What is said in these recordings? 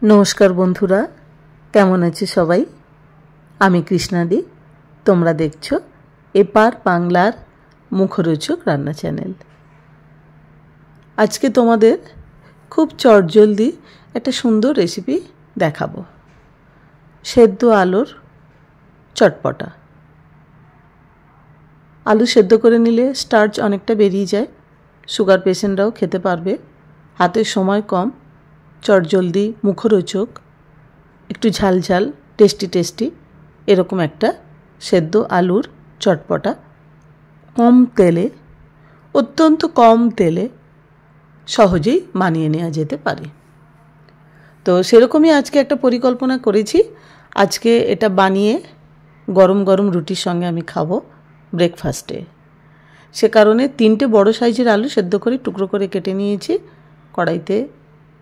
नमस्कार बंधुरा केमन आछो सबाई। आमी कृष्णादी, तोमरा देखछो एपार बांगलार मुखरोचक रान्ना चैनल। आज के तोमादेर खूब चटजल्दी एक सुंदर रेसिपि देखाबो, सेद्ध आलुर चटपटा। आलू सेद्ध करे निले स्टार्च अनेकटा बेरिये जाय, सुगार पेशेंटराओ खेते पारबे। हाते समय कम, चटजल्दी मुखरोचक, एकटू झाल झाल टेस्टी टेस्टी एरकम एकटा सेद्ध आलुर चटपटा कम तेले, अत्यंत कम तेले सहजेई बानिये नेওয়া যেতে পারে। तो सेरकमই आज के एक परिकल्पना करेছি। आज के এটা বানিয়ে गरम गरम रुटिर संगे आमी खाबो ब्रेकफास्टे। से कारणे 3টে बड़ साइजेर आलू सेদ্ধ करे टुकरो करे केटे निয়েছি। कड़ाईते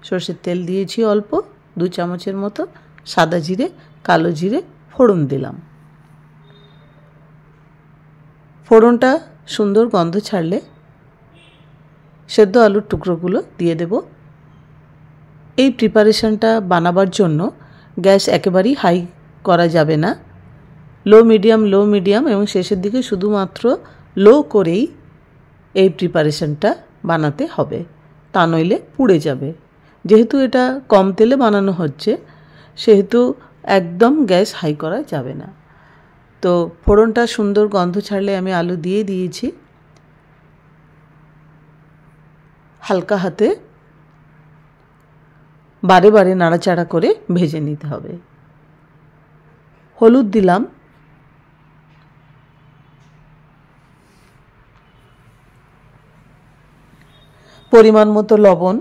সরষের তেল দিয়েছি অল্প, 2 চামচের মতো, সাদা জিরে কালো জিরে ফোড়ন দিলাম। ফোড়নটা সুন্দর গন্ধ ছাড়লে সেদ্ধ আলুর টুকরোগুলো দিয়ে দেব। এই প্রিপারেশনটা বানাবার জন্য গ্যাস একেবারেই হাই করা যাবে না, লো মিডিয়াম এবং শেষের দিকে শুধুমাত্র লো করেই এই প্রিপারেশনটা বানাতে হবে, তা নইলে পুড়ে যাবে। যেহেতু এটা কম তেলে বানানো হচ্ছে সেহেতু একদম গ্যাস হাই করা যাবে না। তো ফোড়নটা সুন্দর গন্ধ ছাড়লে আমি আলু দিয়ে দিয়েছি। হালকা হাতে বারে বারে নাড়াচাড়া করে ভেজে নিতে হবে। হলুদ দিলাম, পরিমাণ মতো লবণ।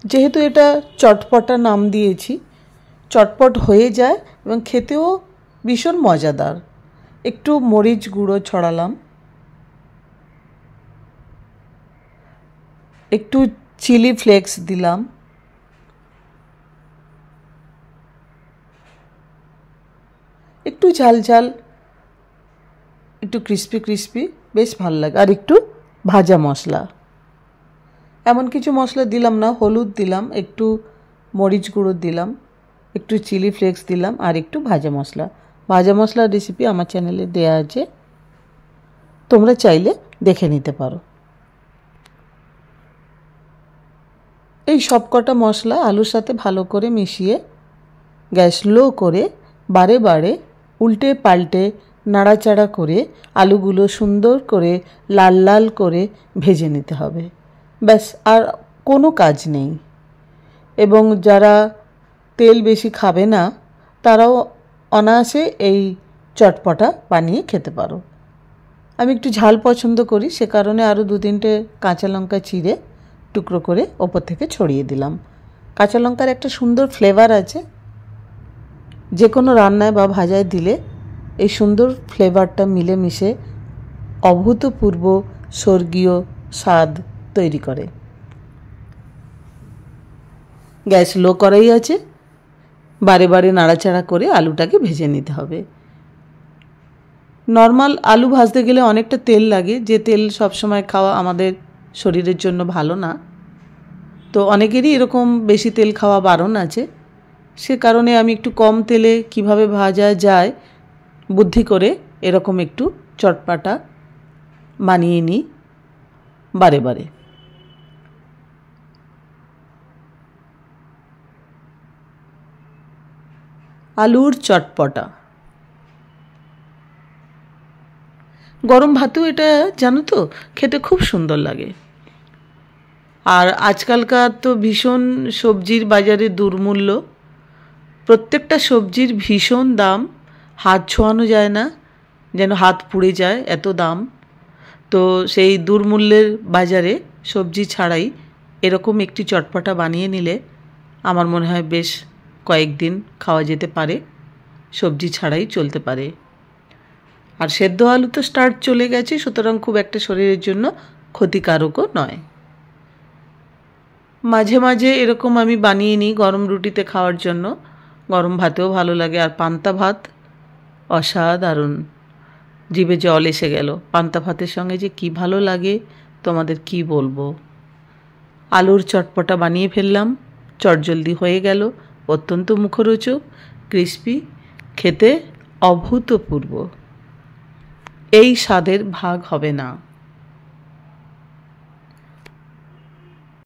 যেহেতু এটা চটপটা নাম দিয়েছি, চটপট হয়ে যায় এবং খেতেও ভীষণ মজাদার। একটু মরিচ গুঁড়ো ছড়ালাম, একটু চিলি ফ্লেক্স দিলাম, একটু ঝাল ঝাল, একটু ক্রিস্পি ক্রিস্পি, বেশ ভালো লাগে। আর একটু ভাজা মশলা, এমন কিছু মশলা দিলাম না। হলুদ দিলাম, একটু মরিচ গুঁড়ো দিলাম, একটু চিলি ফ্লেক্স দিলাম আর একটু ভাজা মশলা। ভাজা মশলার রেসিপি আমার চ্যানেলে দেয়া আছে, তোমরা চাইলে দেখে নিতে পারো। এই সবকটা মশলা আলুর সাথে ভালো করে মিশিয়ে গ্যাস লো করে বারে বারে উল্টে পাল্টে নাড়াচাড়া করে আলুগুলো সুন্দর করে লাল লাল করে ভেজে নিতে হবে। ব্যাস, আর কোনো কাজ নেই। এবং যারা তেল বেশি খাবে না তারাও অনায়াসে এই চটপটা বানিয়ে খেতে পারো। আমি একটু ঝাল পছন্দ করি, সে কারণে আরও 2-3টে কাঁচা লঙ্কা চিড়ে টুকরো করে ওপর থেকে ছড়িয়ে দিলাম। কাঁচা লঙ্কার একটা সুন্দর ফ্লেভার আছে, যে কোনো রান্নায় বা ভাজায় দিলে এই সুন্দর ফ্লেভারটা মিলেমিশে অভূতপূর্ব স্বর্গীয় স্বাদ তৈরি করে। গ্যাস লো করাই আছে, বারে বারে নাড়াচাড়া করে আলুটাকে ভেজে নিতে হবে। নর্মাল আলু ভাজতে গেলে অনেকটা তেল লাগে, যে তেল সবসময় খাওয়া আমাদের শরীরের জন্য ভালো না। তো অনেকেরই এরকম বেশি তেল খাওয়া বারণ আছে, সে কারণে আমি একটু কম তেলে কিভাবে ভাজা যায় বুদ্ধি করে এরকম একটু চটপটা বানিয়ে নিই বারে বারে। আলুর চটপটা গরম ভাতেও এটা জানো তো খেতে খুব সুন্দর লাগে। আর আজকালকার তো ভীষণ সবজির বাজারে দুর্মূল্য, প্রত্যেকটা সবজির ভীষণ দাম, হাত ছোঁয়ানো যায় না, যেন হাত পুড়ে যায় এত দাম। তো সেই দুর্মূল্যের বাজারে সবজি ছাড়াই এরকম একটি চটপটা বানিয়ে নিলে আমার মনে হয় বেশ কয়েকদিন খাওয়া যেতে পারে, সবজি ছাড়াই চলতে পারে। আর সেদ্ধ আলু তো স্টার্চ চলে গেছে, সুতরাং খুব একটা শরীরের জন্য ক্ষতিকারকও নয়। মাঝে মাঝে এরকম আমি বানিয়ে নিই গরম রুটিতে খাওয়ার জন্য, গরম ভাতেও ভালো লাগে। আর পান্তা ভাত অসাধারণ, জিভে জল এসে গেল। পান্তা ভাতের সঙ্গে যে কি ভালো লাগে তোমাদের কি বলবো। আলুর চটপটা বানিয়ে ফেললাম। চটজলদি হয়ে গেল, অত্যন্ত মুখরোচক, ক্রিস্পি, খেতে অভূতপূর্ব। এই স্বাদের ভাগ হবে না।